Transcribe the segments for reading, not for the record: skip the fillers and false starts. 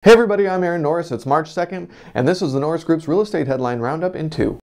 Hey everybody, I'm Norris. It's March 2nd, and this is the Norris Group's Real Estate Headline Roundup in 2.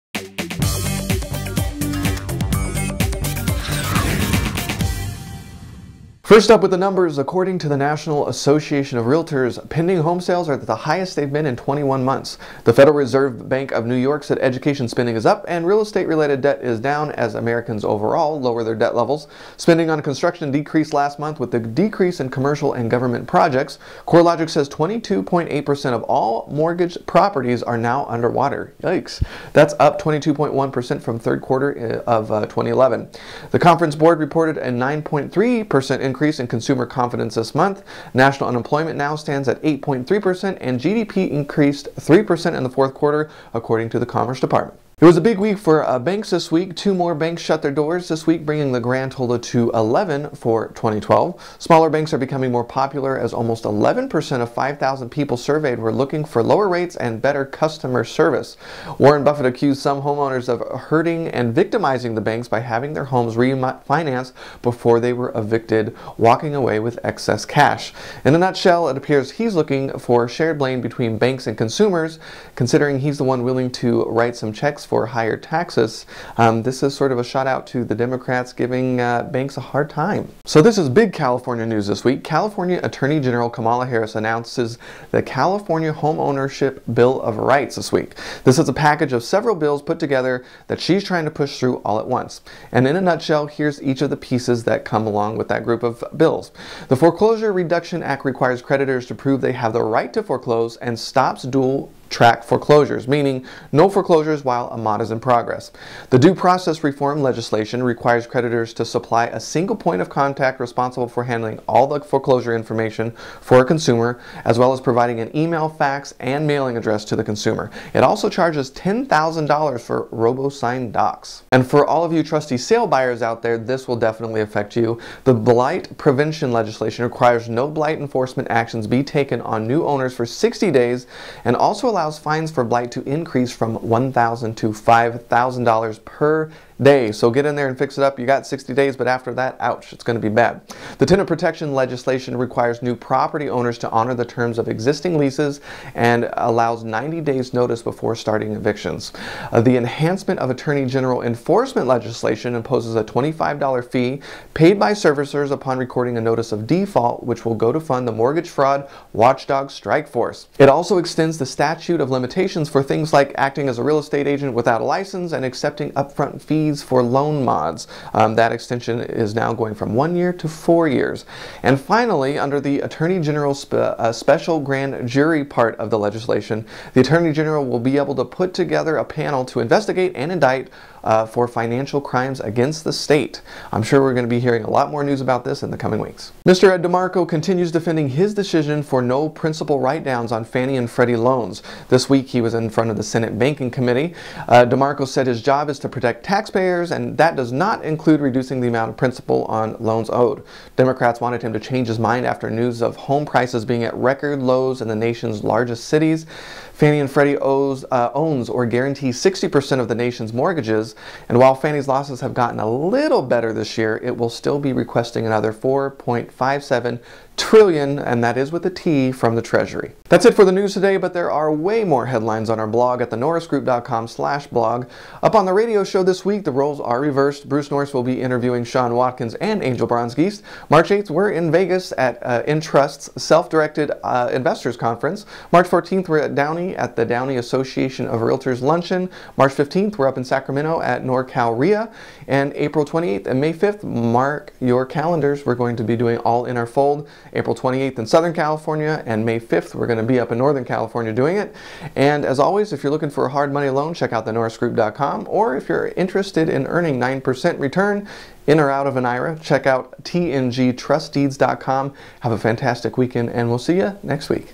First up with the numbers, according to the National Association of Realtors, pending home sales are at the highest they've been in 21 months. The Federal Reserve Bank of New York said education spending is up and real estate-related debt is down as Americans overall lower their debt levels. Spending on construction decreased last month with the decrease in commercial and government projects. CoreLogic says 22.8% of all mortgaged properties are now underwater. Yikes. That's up 22.1% from third quarter of 2011. The Conference Board reported a 9.3% increase in consumer confidence this month. National unemployment now stands at 8.3% and GDP increased 3% in the fourth quarter, according to the Commerce Department. It was a big week for banks this week. 2 more banks shut their doors this week, bringing the grand total to 11 for 2012. Smaller banks are becoming more popular as almost 11% of 5,000 people surveyed were looking for lower rates and better customer service. Warren Buffett accused some homeowners of hurting and victimizing the banks by having their homes refinanced before they were evicted, walking away with excess cash. In a nutshell, it appears he's looking for shared blame between banks and consumers, considering he's the one willing to write some checks for higher taxes. This is sort of a shout out to the Democrats giving banks a hard time. So this is big California news this week. California Attorney General Kamala Harris announces the California Homeownership Bill of Rights this week. This is a package of several bills put together that she's trying to push through all at once. And in a nutshell, here's each of the pieces that come along with that group of bills. The Foreclosure Reduction Act requires creditors to prove they have the right to foreclose and stops dual track foreclosures, meaning no foreclosures while a mod is in progress. The due process reform legislation requires creditors to supply a single point of contact responsible for handling all the foreclosure information for a consumer, as well as providing an email, fax, and mailing address to the consumer. It also charges $10,000 for robo-signed docs. And for all of you trusty sale buyers out there, this will definitely affect you. The blight prevention legislation requires no blight enforcement actions be taken on new owners for 60 days and also allows fines for blight to increase from $1,000 to $5,000 per day. So get in there and fix it up. You got 60 days, but after that, ouch, it's going to be bad. The tenant protection legislation requires new property owners to honor the terms of existing leases and allows 90 days notice before starting evictions. The enhancement of Attorney General enforcement legislation imposes a $25 fee paid by servicers upon recording a notice of default, which will go to fund the mortgage fraud watchdog strike force. It also extends the statute of limitations for things like acting as a real estate agent without a license and accepting upfront fees for loan mods. That extension is now going from 1 year to 4 years. And finally, under the Attorney General's special grand jury part of the legislation, the Attorney General will be able to put together a panel to investigate and indict for financial crimes against the state. I'm sure we're going to be hearing a lot more news about this in the coming weeks. Mr. Ed DeMarco continues defending his decision for no principal write-downs on Fannie and Freddie loans. This week he was in front of the Senate Banking Committee. DeMarco said his job is to protect taxpayers, and that does not include reducing the amount of principal on loans owed. Democrats wanted him to change his mind after news of home prices being at record lows in the nation's largest cities. Fannie and Freddie owns or guarantees 60% of the nation's mortgages, and while Fannie's losses have gotten a little better this year, it will still be requesting another $4.57 trillion, and that is with a T, from the Treasury. That's it for the news today, but there are way more headlines on our blog at thenorrisgroup.com/blog. Up on the radio show this week, the roles are reversed. Bruce Norris will be interviewing Shawn, Watkins, and Angel Bronsgeest. March 8th, we're in Vegas at Intrust's Self-Directed Investors Conference. March 14th, we're at Downey at the Downey Association of Realtors luncheon. March 15th, we're up in Sacramento at NORCALREIA. And April 28th and May 5th, mark your calendars. We're going to be doing All in Our Fold. April 28th in Southern California, and May 5th we're going to be up in Northern California doing it. And as always, if you're looking for a hard money loan, check out thenorrisgroup.com, or if you're interested in earning 9% return in or out of an IRA, check out tngtrustdeeds.com. Have a fantastic weekend, and we'll see you next week.